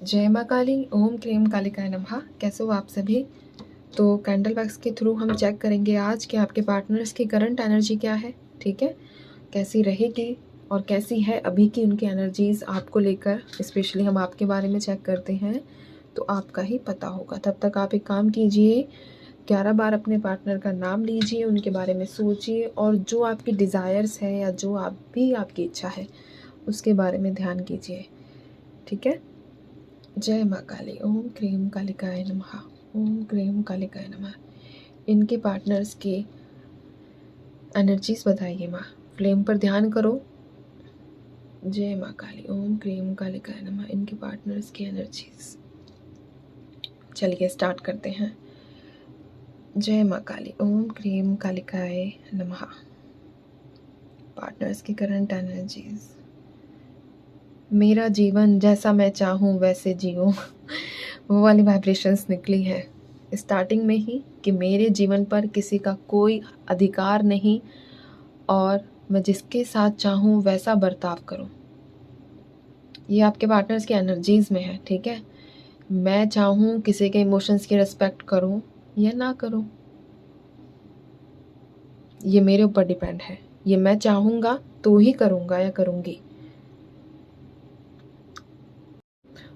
जय माँ काली, ओम क्रीम कालिकाय नमः। कैसे हो आप सभी? तो कैंडल वैक्स के थ्रू हम चेक करेंगे आज कि आपके पार्टनर्स की करंट एनर्जी क्या है, ठीक है, कैसी रहेगी और कैसी है अभी की उनकी एनर्जीज़ आपको लेकर। स्पेशली हम आपके बारे में चेक करते हैं तो आपका ही पता होगा। तब तक आप एक काम कीजिए, 11 बार अपने पार्टनर का नाम लीजिए, उनके बारे में सोचिए और जो आपकी डिज़ायर्स है या जो आप भी आपकी इच्छा है उसके बारे में ध्यान कीजिए, ठीक है। जय माँ काली, ओम क्रीम कालिकाय नमः, ओम क्रीम कालिकाय नमः। इनके पार्टनर्स की एनर्जीज बताइए माँ, फ्लेम पर ध्यान करो। जय माँ काली, ओम क्रीम कालिकाय नमः। इनके पार्टनर्स की एनर्जीज, चलिए स्टार्ट करते हैं। जय माँ काली, ओम क्रीम कालिकाय नमः। पार्टनर्स की करंट एनर्जीज। मेरा जीवन जैसा मैं चाहूँ वैसे जीऊँ वो वाली वाइब्रेशंस निकली है स्टार्टिंग में ही कि मेरे जीवन पर किसी का कोई अधिकार नहीं और मैं जिसके साथ चाहूँ वैसा बर्ताव करूँ। ये आपके पार्टनर्स की एनर्जीज़ में है, ठीक है। मैं चाहूँ किसी के इमोशंस की रिस्पेक्ट करूँ या ना करूँ, ये मेरे ऊपर डिपेंड है। ये मैं चाहूँगा तो ही करूँगा या करूँगी।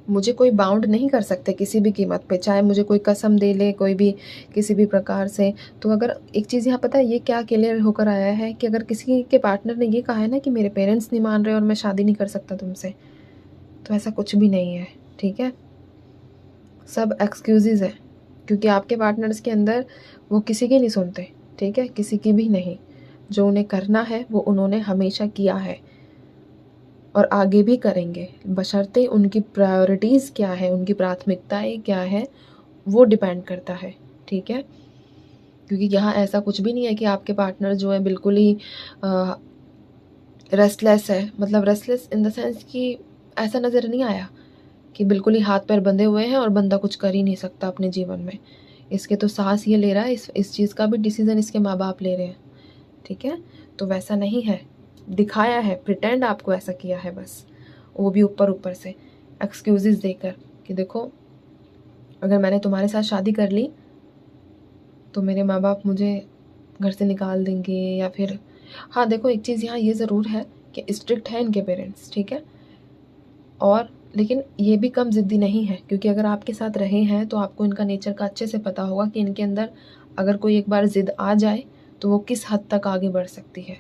मुझे कोई बाउंड नहीं कर सकते किसी भी कीमत पे, चाहे मुझे कोई कसम दे ले कोई भी किसी भी प्रकार से। तो अगर एक चीज़ यहाँ पता है ये क्या क्लियर होकर आया है कि अगर किसी के पार्टनर ने ये कहा है ना कि मेरे पेरेंट्स नहीं मान रहे और मैं शादी नहीं कर सकता तुमसे, तो ऐसा कुछ भी नहीं है, ठीक है। सब एक्सक्यूज़ेज़ है क्योंकि आपके पार्टनर्स के अंदर वो किसी की नहीं सुनते, ठीक है, किसी की भी नहीं। जो उन्हें करना है वो उन्होंने हमेशा किया है और आगे भी करेंगे, बशर्ते उनकी प्रायोरिटीज़ क्या है, उनकी प्राथमिकताएं क्या है वो डिपेंड करता है, ठीक है। क्योंकि यहाँ ऐसा कुछ भी नहीं है कि आपके पार्टनर जो है बिल्कुल ही रेस्टलेस है। मतलब रेस्टलेस इन द सेंस कि ऐसा नज़र नहीं आया कि बिल्कुल ही हाथ पैर बंधे हुए हैं और बंदा कुछ कर ही नहीं सकता अपने जीवन में। इसके तो सांस ये ले रहा है, इस चीज़ का भी डिसीज़न इसके माँ बाप ले रहे हैं, ठीक है। तो वैसा नहीं है, दिखाया है, प्रिटेंड आपको ऐसा किया है बस, वो भी ऊपर ऊपर से एक्सक्यूज़ेस देकर कि देखो अगर मैंने तुम्हारे साथ शादी कर ली तो मेरे माँ बाप मुझे घर से निकाल देंगे या फिर। हाँ देखो एक चीज़ यहाँ ये ज़रूर है कि स्ट्रिक्ट है इनके पेरेंट्स, ठीक है, और लेकिन ये भी कम ज़िद्दी नहीं है क्योंकि अगर आपके साथ रहे हैं तो आपको इनका नेचर का अच्छे से पता होगा कि इनके अंदर अगर कोई एक बार ज़िद आ जाए तो वो किस हद तक आगे बढ़ सकती है।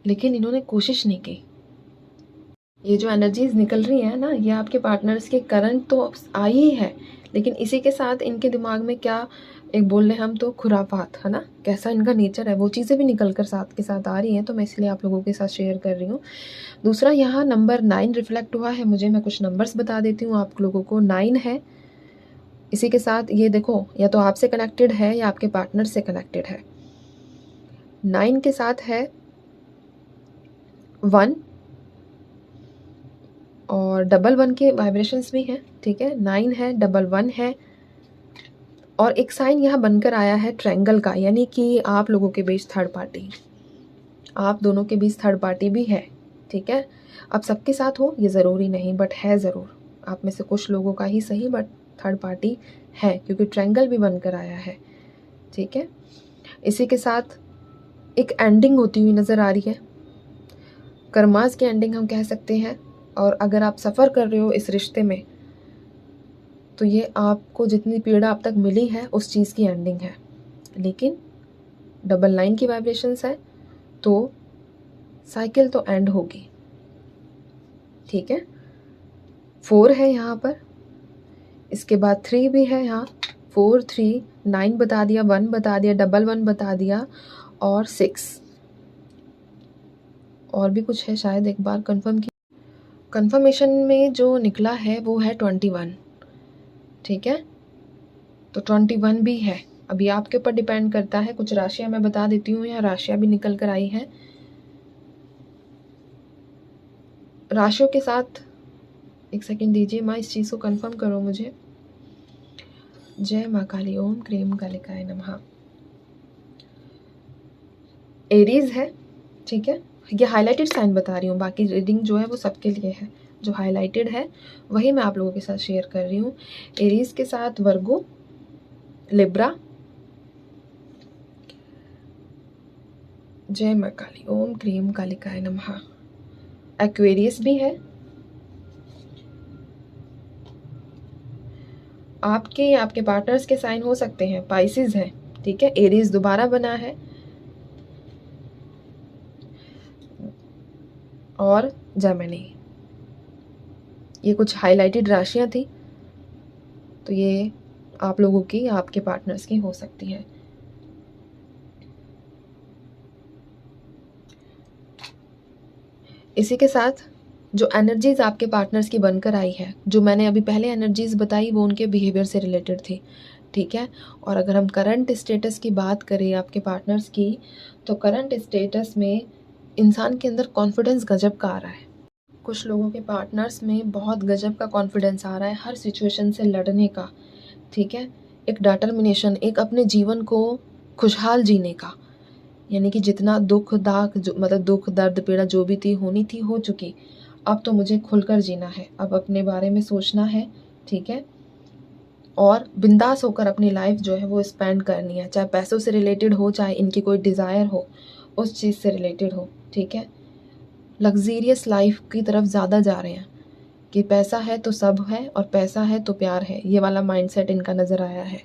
लेकिन इन्होंने कोशिश नहीं की। ये जो एनर्जीज निकल रही है ना, ये आपके पार्टनर्स के करंट तो आई ही है, लेकिन इसी के साथ इनके दिमाग में क्या एक बोल रहे हम तो खुरापात है ना, कैसा इनका नेचर है वो चीज़ें भी निकल कर साथ के साथ आ रही हैं। तो मैं इसलिए आप लोगों के साथ शेयर कर रही हूँ। दूसरा यहाँ नंबर 9 रिफ्लेक्ट हुआ है मुझे, मैं कुछ नंबर्स बता देती हूँ आप लोगों को। 9 है, इसी के साथ ये देखो या तो आपसे कनेक्टेड है या आपके पार्टनर से कनेक्टेड है। 9 के साथ है 1 और 1 के वाइब्रेशंस भी हैं, ठीक है। 9 है, 1 है और एक साइन यहाँ बनकर आया है ट्रायंगल का, यानी कि आप लोगों के बीच थर्ड पार्टी, आप दोनों के बीच थर्ड पार्टी भी है, ठीक है। अब सबके साथ हो ये ज़रूरी नहीं बट है ज़रूर, आप में से कुछ लोगों का ही सही बट थर्ड पार्टी है क्योंकि ट्रायंगल भी बनकर आया है, ठीक है। इसी के साथ एक एंडिंग होती हुई नज़र आ रही है, कर्मास की एंडिंग हम कह सकते हैं। और अगर आप सफ़र कर रहे हो इस रिश्ते में तो ये आपको जितनी पीड़ा अब तक मिली है उस चीज़ की एंडिंग है। लेकिन 9 की वाइब्रेशंस है तो साइकिल तो एंड होगी, ठीक है। 4 है यहाँ पर, इसके बाद 3 भी है यहाँ। 4 3 9 बता दिया, 1 बता दिया, 1 बता दिया और 6 और भी कुछ है शायद, एक बार कंफर्म की। कंफर्मेशन में जो निकला है वो है 21, ठीक है। तो 21 भी है, अभी आपके ऊपर डिपेंड करता है। कुछ राशियाँ मैं बता देती हूँ, यहाँ राशियाँ भी निकल कर आई हैं। राशियों के साथ एक सेकंड दीजिए माँ, इस चीज़ को कंफर्म करो मुझे। जय माँ काली, ओम क्रीम कालिकाय नमः। एरीज है, ठीक है। ये हाईलाइटेड साइन बता रही हूँ, बाकी रीडिंग जो है वो सबके लिए है। जो हाईलाइटेड है वही मैं आप लोगों के साथ शेयर कर रही हूँ। एरीज के साथ वर्गो, लिब्रा, जय मां काली, ओम क्रीम कालिकाय नमः। एक्वेरियस भी है आपके, आपके पार्टनर्स के साइन हो सकते हैं। पाइसिस है, ठीक है। एरीज दोबारा बना है और जेमिनी। ये कुछ हाईलाइटेड राशियां थी, तो ये आप लोगों की, आपके पार्टनर्स की हो सकती है। इसी के साथ जो एनर्जीज आपके पार्टनर्स की बनकर आई है, जो मैंने अभी पहले एनर्जीज बताई वो उनके बिहेवियर से रिलेटेड थी, ठीक है। और अगर हम करंट स्टेटस की बात करें आपके पार्टनर्स की, तो करंट स्टेटस में इंसान के अंदर कॉन्फिडेंस गजब का आ रहा है। कुछ लोगों के पार्टनर्स में बहुत गजब का कॉन्फिडेंस आ रहा है हर सिचुएशन से लड़ने का, ठीक है। एक डिटर्मिनेशन, एक अपने जीवन को खुशहाल जीने का, यानी कि जितना दुख दाग मतलब दुख दर्द पीड़ा जो भी थी होनी थी हो चुकी, अब तो मुझे खुलकर जीना है, अब अपने बारे में सोचना है, ठीक है। और बिंदास होकर अपनी लाइफ जो है वो स्पेंड करनी है, चाहे पैसों से रिलेटेड हो, चाहे इनकी कोई डिज़ायर हो उस चीज़ से रिलेटेड हो, ठीक है। लग्जीरियस लाइफ की तरफ ज़्यादा जा रहे हैं कि पैसा है तो सब है और पैसा है तो प्यार है, ये वाला माइंडसेट इनका नज़र आया है।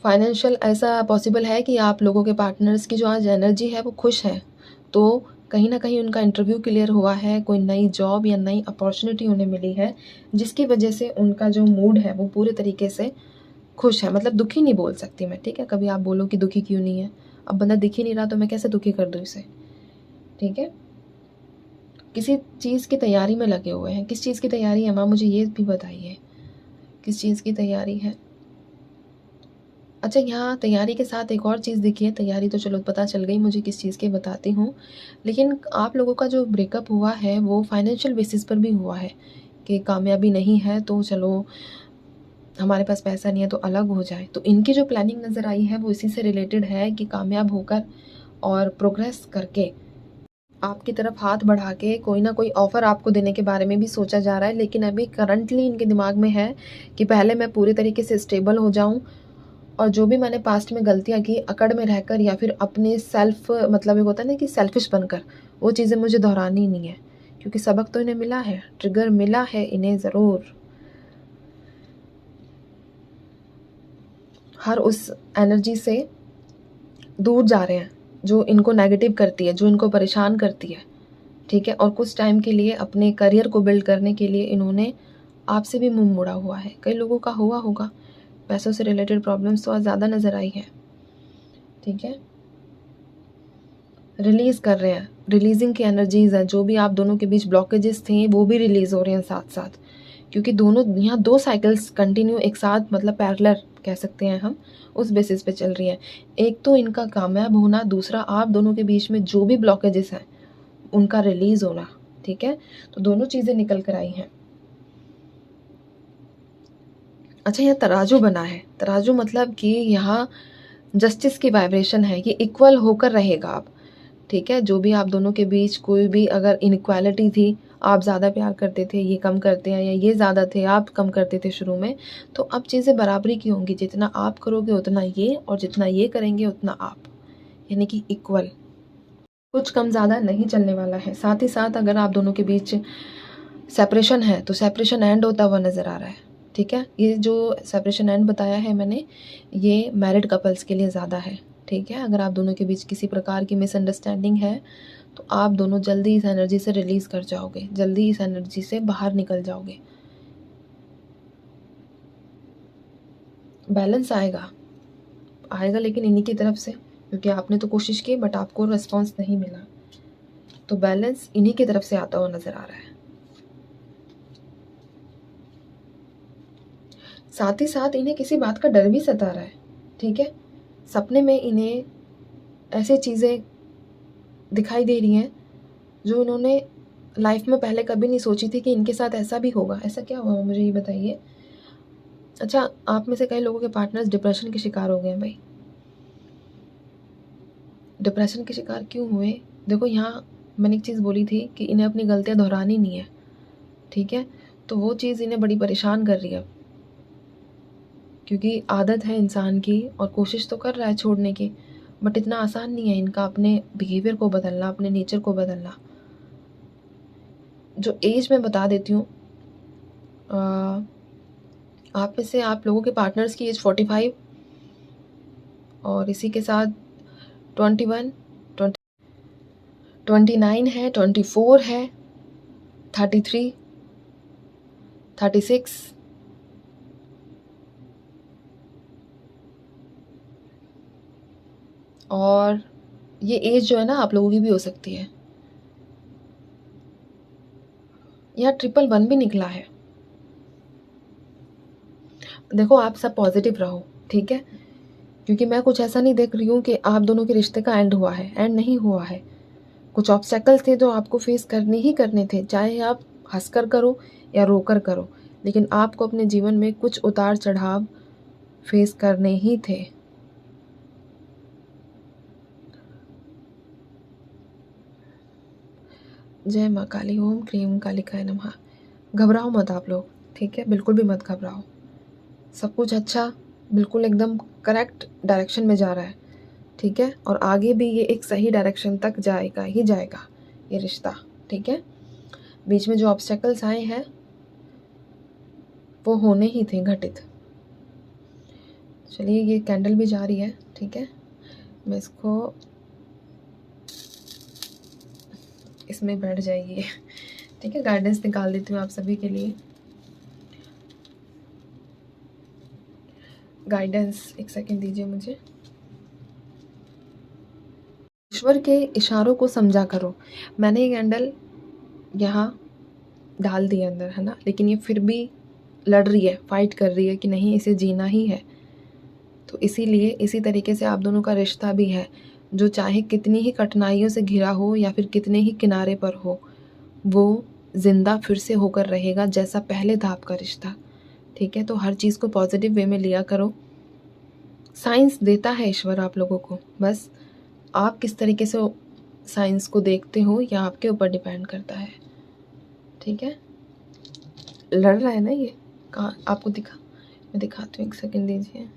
फाइनेंशियल ऐसा पॉसिबल है कि आप लोगों के पार्टनर्स की जो आज एनर्जी है वो खुश है, तो कहीं ना कहीं उनका इंटरव्यू क्लियर हुआ है, कोई नई जॉब या नई अपॉर्चुनिटी उन्हें मिली है, जिसकी वजह से उनका जो मूड है वो पूरे तरीके से खुश है। मतलब दुखी नहीं बोल सकती मैं, ठीक है। कभी आप बोलो कि दुखी क्यों नहीं है, अब बंदा दिख ही नहीं रहा तो मैं कैसे दुखी कर दूँ इसे, ठीक है। किसी चीज़ की तैयारी में लगे हुए हैं। किस चीज़ की तैयारी है माँ, मुझे ये भी बताइए, किस चीज़ की तैयारी है। अच्छा, यहाँ तैयारी के साथ एक और चीज़ देखिए, तैयारी तो चलो पता चल गई मुझे किस चीज़ की बताती हूँ, लेकिन आप लोगों का जो ब्रेकअप हुआ है वो फाइनेंशियल बेसिस पर भी हुआ है कि कामयाबी नहीं है तो चलो हमारे पास पैसा नहीं है तो अलग हो जाए। तो इनकी जो प्लानिंग नज़र आई है वो इसी से रिलेटेड है कि कामयाब होकर और प्रोग्रेस करके आपकी तरफ हाथ बढ़ा के कोई ना कोई ऑफ़र आपको देने के बारे में भी सोचा जा रहा है। लेकिन अभी करंटली इनके दिमाग में है कि पहले मैं पूरी तरीके से स्टेबल हो जाऊँ और जो भी मैंने पास्ट में गलतियाँ की अकड़ में रहकर या फिर अपने सेल्फ मतलब एक होता है ना कि सेल्फिश बनकर, वो चीज़ें मुझे दोहरानी नहीं है, क्योंकि सबक तो इन्हें मिला है, ट्रिगर मिला है इन्हें ज़रूर। हर उस एनर्जी से दूर जा रहे हैं जो इनको नेगेटिव करती है, जो इनको परेशान करती है, ठीक है। और कुछ टाइम के लिए अपने करियर को बिल्ड करने के लिए इन्होंने आपसे भी मुंह मोड़ा हुआ है। कई लोगों का हुआ होगा, पैसों से रिलेटेड प्रॉब्लम्स तो आज ज़्यादा नज़र आई है, ठीक है। रिलीज़ कर रहे हैं, रिलीजिंग की एनर्जीज़ हैं। जो भी आप दोनों के बीच ब्लॉकेजेस थे वो भी रिलीज़ हो रहे हैं साथ साथ, क्योंकि दोनों यहाँ दो साइकिल्स कंटिन्यू एक साथ मतलब पैरेलल कह सकते हैं हम, उस बेसिस पे चल रही है। एक तो इनका कामयाब होना, दूसरा आप दोनों के बीच में जो भी ब्लॉकेजेस हैं उनका रिलीज़ होना, ठीक है। तो दोनों चीज़ें निकल कर आई हैं। अच्छा, यहाँ तराजू बना है। तराजू मतलब कि यहाँ जस्टिस की वाइब्रेशन है, ये इक्वल होकर रहेगा अब, ठीक है। जो भी आप दोनों के बीच कोई भी अगर इनइक्वालिटी थी, आप ज़्यादा प्यार करते थे ये कम करते हैं, या ये ज़्यादा थे आप कम करते थे शुरू में, तो अब चीज़ें बराबरी की होंगी। जितना आप करोगे उतना ये, और जितना ये करेंगे उतना आप, यानी कि इक्वल, कुछ कम ज़्यादा नहीं चलने वाला है। साथ ही साथ अगर आप दोनों के बीच सेपरेशन है तो सेपरेशन एंड होता हुआ नज़र आ रहा है, ठीक है। ये जो सेपरेशन एंड बताया है मैंने, ये मैरिड कपल्स के लिए ज़्यादा है, ठीक है। अगर आप दोनों के बीच किसी प्रकार की मिसअंडरस्टैंडिंग है तो आप दोनों जल्दी इस एनर्जी से रिलीज़ कर जाओगे, जल्दी इस एनर्जी से बाहर निकल जाओगे। बैलेंस आएगा, आएगा लेकिन इन्हीं की तरफ से, क्योंकि आपने तो कोशिश की बट आपको रिस्पॉन्स नहीं मिला, तो बैलेंस इन्हीं की तरफ से आता हुआ नज़र आ रहा है। साथ ही साथ इन्हें किसी बात का डर भी सता रहा है, ठीक है। सपने में इन्हें ऐसी चीज़ें दिखाई दे रही हैं जो इन्होंने लाइफ में पहले कभी नहीं सोची थी कि इनके साथ ऐसा भी होगा। ऐसा क्या हुआ मुझे ये बताइए। अच्छा, आप में से कई लोगों के पार्टनर्स डिप्रेशन के शिकार हो गए हैं भाई। डिप्रेशन के शिकार क्यों हुए? देखो, यहाँ मैंने एक चीज़ बोली थी कि इन्हें अपनी गलतियाँ दोहरानी नहीं है, ठीक है। तो वो चीज़ इन्हें बड़ी परेशान कर रही है, क्योंकि आदत है इंसान की और कोशिश तो कर रहा है छोड़ने की, बट इतना आसान नहीं है इनका अपने बिहेवियर को बदलना, अपने नेचर को बदलना। जो एज मैं बता देती हूँ, आप में से आप लोगों के पार्टनर्स की एज 45 और इसी के साथ 21, 29 है, 24 है, 33, 36, और ये एज जो है ना आप लोगों की भी हो सकती है। यहाँ 111 भी निकला है। देखो आप सब पॉजिटिव रहो, ठीक है, क्योंकि मैं कुछ ऐसा नहीं देख रही हूँ कि आप दोनों के रिश्ते का एंड हुआ है, एंड नहीं हुआ है। कुछ ऑब्स्टेकल्स थे जो आपको फेस करने ही करने थे, चाहे आप हंसकर करो या रोकर करो, लेकिन आपको अपने जीवन में कुछ उतार चढ़ाव फेस करने ही थे। जय माँ काली, ओम क्रीम कालिकाय नमः। घबराओ मत आप लोग, ठीक है, बिल्कुल भी मत घबराओ। सब कुछ अच्छा, बिल्कुल एकदम करेक्ट डायरेक्शन में जा रहा है, ठीक है, और आगे भी ये एक सही डायरेक्शन तक जाएगा ही जाएगा ये रिश्ता, ठीक है। बीच में जो ऑब्स्टेकल्स आए हैं वो होने ही थे घटित। चलिए ये कैंडल भी जा रही है, ठीक है, मैं इसको इसमें बैठ जाइए, ठीक है। गाइडेंस निकाल देती हूँ आप सभी के लिए। गाइडेंस, एक सेकंड दीजिए मुझे। ईश्वर के इशारों को समझा करो। मैंने ये कैंडल यहाँ डाल दी अंदर, है ना, लेकिन ये फिर भी लड़ रही है, फाइट कर रही है कि नहीं इसे जीना ही है। तो इसीलिए इसी तरीके से आप दोनों का रिश्ता भी है, जो चाहे कितनी ही कठिनाइयों से घिरा हो या फिर कितने ही किनारे पर हो, वो ज़िंदा फिर से होकर रहेगा जैसा पहले था आपका रिश्ता, ठीक है। तो हर चीज़ को पॉजिटिव वे में लिया करो। साइंस देता है ईश्वर आप लोगों को, बस आप किस तरीके से साइंस को देखते हो या आपके ऊपर डिपेंड करता है, ठीक है। लड़ रहा है ना ये, कहाँ आपको दिखा, मैं दिखाती हूँ, एक सेकंड दीजिए।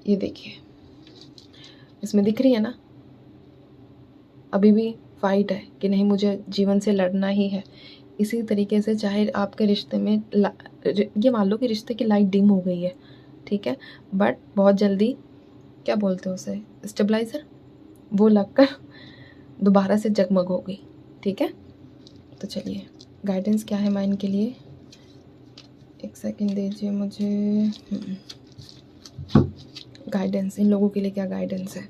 ये देखिए, इसमें दिख रही है ना, अभी भी फाइट है कि नहीं मुझे जीवन से लड़ना ही है। इसी तरीके से चाहे आपके रिश्ते में ये मान लो कि रिश्ते की लाइट डिम हो गई है, ठीक है, बट बहुत जल्दी, क्या बोलते हैं उसे, स्टेबलाइज़र, वो लगकर दोबारा से जगमग हो गई, ठीक है। तो चलिए गाइडेंस क्या है माइंड के लिए, एक सेकंड दीजिए मुझे। गाइडेंस इन लोगों के लिए क्या गाइडेंस है।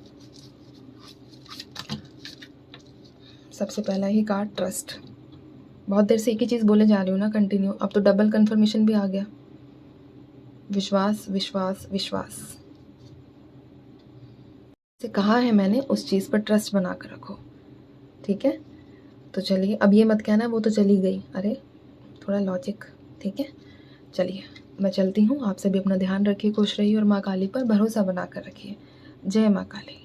सबसे पहला ही कार्ड ट्रस्ट। बहुत देर से एक ही चीज़ बोले जा रही हूँ ना कंटिन्यू, अब तो डबल कंफर्मेशन भी आ गया। विश्वास विश्वास विश्वास से कहा है मैंने, उस चीज़ पर ट्रस्ट बना कर रखो, ठीक है। तो चलिए अब ये मत कहना वो तो चली गई, अरे थोड़ा लॉजिक, ठीक है। चलिए मैं चलती हूँ, आप सभी अपना ध्यान रखिए, खुश रहिए और माँ काली पर भरोसा बना कर रखिए। जय माँ काली।